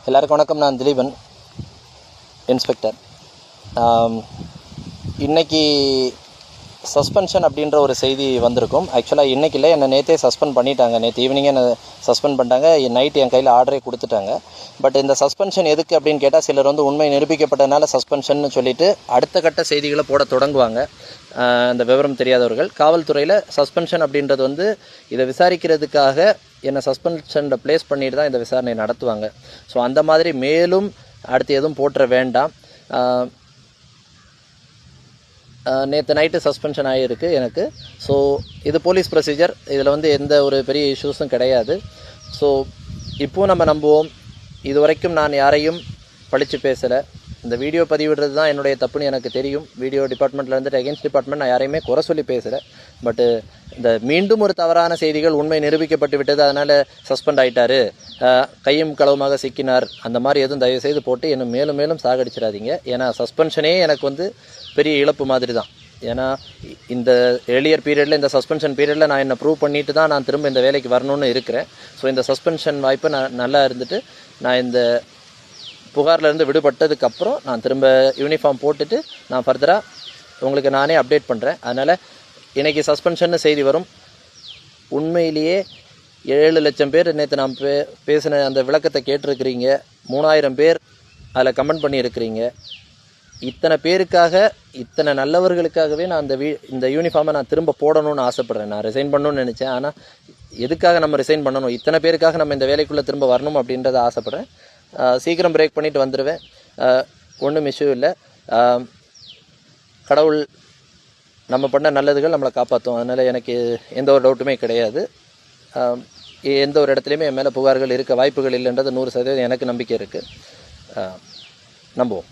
எல்லாருக்கும் வணக்கம். நான் திலீபன், இன்ஸ்பெக்டர். இன்றைக்கி சஸ்பென்ஷன் அப்படின்ற ஒரு செய்தி வந்திருக்கும். ஆக்சுவலாக இன்றைக்கி இல்லை, என்னை நேற்றே சஸ்பெண்ட் பண்ணிட்டாங்க. நேற்று ஈவினிங்கே என்னை சஸ்பெண்ட் பண்ணிட்டாங்க. நைட்டு என் கையில் ஆர்டரே கொடுத்துட்டாங்க. பட் இந்த சஸ்பென்ஷன் எதுக்கு அப்படின்னு கேட்டால், சிலர் உண்மை நிரூபிக்கப்பட்டதுனால சஸ்பென்ஷன் சொல்லிவிட்டு அடுத்த கட்ட செய்திகளை போட தொடங்குவாங்க. இந்த விவரம் தெரியாதவர்கள். காவல்துறையில் சஸ்பென்ஷன் அப்படின்றது இதை விசாரிக்கிறதுக்காக என்னை சஸ்பென்ஷனில் ப்ளேஸ் பண்ணிட்டு தான் இந்த விசாரணை நடத்துவாங்க. ஸோ அந்த மாதிரி மேலும் அடுத்து எதுவும் போட்டுற வேண்டாம். நேற்று நைட்டு சஸ்பென்ஷன் ஆகியிருக்கு எனக்கு. ஸோ இது போலீஸ் ப்ரொசீஜர். இதில் எந்த ஒரு பெரிய இஷ்யூஸும் கிடையாது. ஸோ இப்போது நம்ம நம்புவோம். இது வரைக்கும் நான் யாரையும் பழித்து பேசலை. இந்த வீடியோ பதிவிடுறது தான் என்னுடைய தப்புன்னு எனக்கு தெரியும். வீடியோ டிபார்ட்மெண்ட்டில் அகெயின்ஸ்ட் டிபார்ட்மெண்ட் நான் யாரையுமே குறை சொல்லி பேசுகிறேன். பட்டு இந்த மீண்டும் ஒரு தவறான செய்திகள் உண்மை நிரூபிக்கப்பட்டு விட்டது, அதனால் சஸ்பெண்ட் ஆகிட்டார், கையும் களவுமாக சிக்கினார், அந்த மாதிரி எதுவும் தயவுசெய்து போட்டு இன்னும் மேலும் மேலும் சாகடிச்சிடாதீங்க. ஏன்னா சஸ்பென்ஷனே எனக்கு பெரிய இழப்பு மாதிரி தான். ஏன்னா இந்த ஏர்லியர் பீரியடில், இந்த சஸ்பென்ஷன் பீரியடில் நான் என்னை ப்ரூவ் பண்ணிட்டு தான் நான் திரும்ப இந்த வேலைக்கு வரணும்னு இருக்கிறேன். ஸோ இந்த சஸ்பென்ஷன் வாய்ப்பை நான் நல்லா இருந்துட்டு, நான் இந்த புகார்லேருந்து விடுபட்டதுக்கப்புறம் நான் திரும்ப யூனிஃபார்ம் போட்டுட்டு நான் ஃபர்தராக உங்களுக்கு நானே அப்டேட் பண்ணுறேன். அதனால் இன்றைக்கி சஸ்பென்ஷன்னு செய்தி வரும். உண்மையிலேயே 7 லட்சம் பேர் நேற்று நான் பேசின அந்த விளக்கத்தை கேட்டிருக்கிறீங்க. 3000 பேர் அதில் கமெண்ட் பண்ணியிருக்கிறீங்க. இத்தனை பேருக்காக, இத்தனை நல்லவர்களுக்காகவே நான் இந்த யூனிஃபார்மை நான் திரும்ப போடணும்னு ஆசைப்பட்றேன். நான் ரிசைன் பண்ணணும்னு நினச்சேன். ஆனால் எதுக்காக நம்ம ரிசைன் பண்ணணும்? இத்தனை பேருக்காக நம்ம இந்த வேலைக்குள்ளே திரும்ப வரணும் அப்படின்றத ஆசைப்பட்றேன். சீக்கிரம் பிரேக் பண்ணிவிட்டு வந்துடுவேன். ஒன்றும் இஷ்யூ இல்லை. கடவுள் நம்ம பண்ண நல்லதுகள் நம்மளை காப்பாற்றும். அதனால் எனக்கு எந்த ஒரு டவுட்டுமே கிடையாது. எந்த ஒரு இடத்துலையுமே என் மேலே புகார்கள் இருக்க வாய்ப்புகள் இல்லைன்றது 100% எனக்கு நம்பிக்கை இருக்குது. நம்புவோம்.